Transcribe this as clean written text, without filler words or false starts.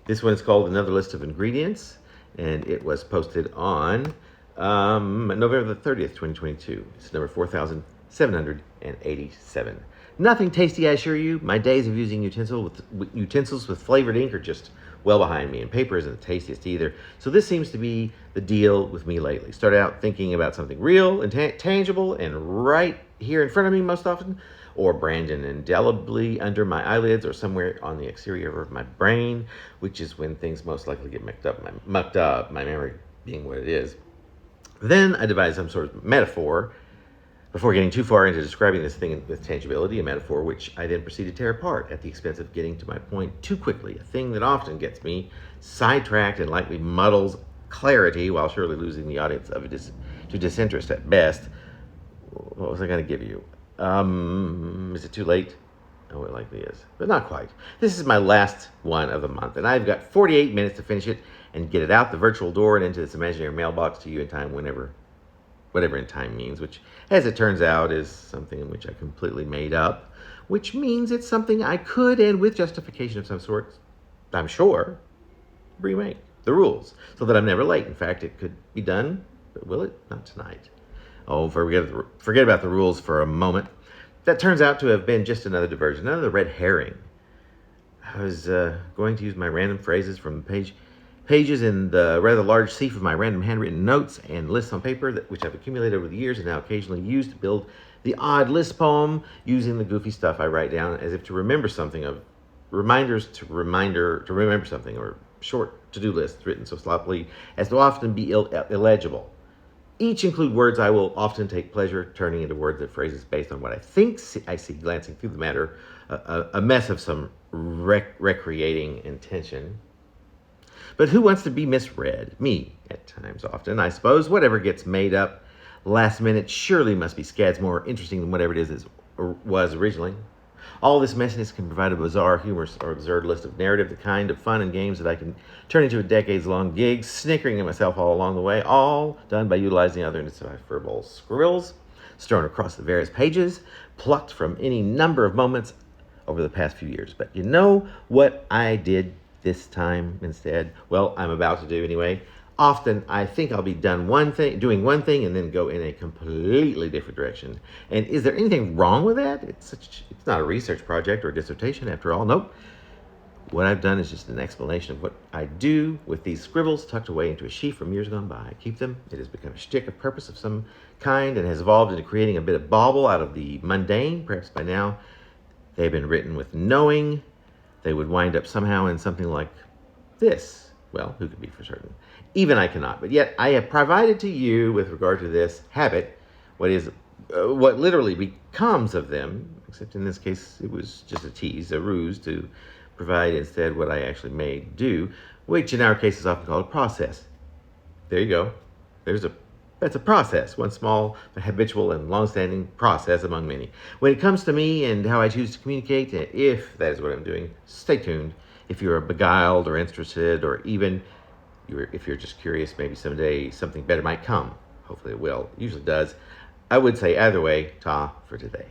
This one is called Another List of Ingredients, and it was posted on November the 30th, 2022. It's number 4787. Nothing tasty, I assure you. My days of using utensils with flavored ink are just well behind me, and paper isn't the tastiest either. So this seems to be the deal with me lately. Started out thinking about something real and tangible and right here in front of me most often, or branded indelibly under my eyelids or somewhere on the exterior of my brain, which is when things most likely get mucked up, my memory being what it is. Then I devised some sort of metaphor before getting too far into describing this thing with tangibility, a metaphor which I then proceed to tear apart at the expense of getting to my point too quickly, a thing that often gets me sidetracked and likely muddles clarity while surely losing the audience to disinterest at best. What was I going to give you? Is it too late? Oh, it likely is, but not quite. This is my last one of the month, and I've got 48 minutes to finish it and get it out the virtual door and into this imaginary mailbox to you in time, whatever in time means, which, as it turns out, is something in which I completely made up, which means it's something I could, and with justification of some sort, I'm sure, remake the rules so that I'm never late. In fact, it could be done, but will it? Not tonight. Oh, forget about the rules for a moment. That turns out to have been just another diversion, another red herring. I was going to use my random phrases from pages in the rather large sheaf of my random handwritten notes and lists on paper, which I've accumulated over the years and now occasionally use to build the odd list poem using the goofy stuff I write down as if to remember something, of reminders to remember something, or short to-do lists written so sloppily as to often be illegible. Each include words I will often take pleasure turning into words and phrases based on what I think I see glancing through the matter, a mess of some recreating intention. But who wants to be misread? Me, at times, often. I suppose whatever gets made up last minute surely must be scads more interesting than whatever it was originally. All this messiness can provide a bizarre, humorous, or absurd list of narrative, the kind of fun and games that I can turn into a decades-long gig, snickering at myself all along the way, all done by utilizing other indecipherable squirrels strewn across the various pages, plucked from any number of moments over the past few years. But you know what I did this time instead? Well, I'm about to do anyway. Often I think I'll be doing one thing and then go in a completely different direction. And is there anything wrong with that? It's not a research project or a dissertation after all. Nope. What I've done is just an explanation of what I do with these scribbles tucked away into a sheaf from years gone by. I keep them. It has become a shtick of purpose of some kind and has evolved into creating a bit of bauble out of the mundane. Perhaps by now they've been written with knowing they would wind up somehow in something like this. Well, who could be for certain? Even I cannot. But yet I have provided to you, with regard to this habit, what literally becomes of them, except in this case it was just a tease, a ruse to provide instead what I actually may do, which in our case is often called a process. There you go. That's a process, one small but habitual and long-standing process among many. When it comes to me and how I choose to communicate, if that is what I'm doing, stay tuned. If you're beguiled or interested, or even if you're just curious, maybe someday something better might come. Hopefully it will. It usually does. I would say either way, ta for today.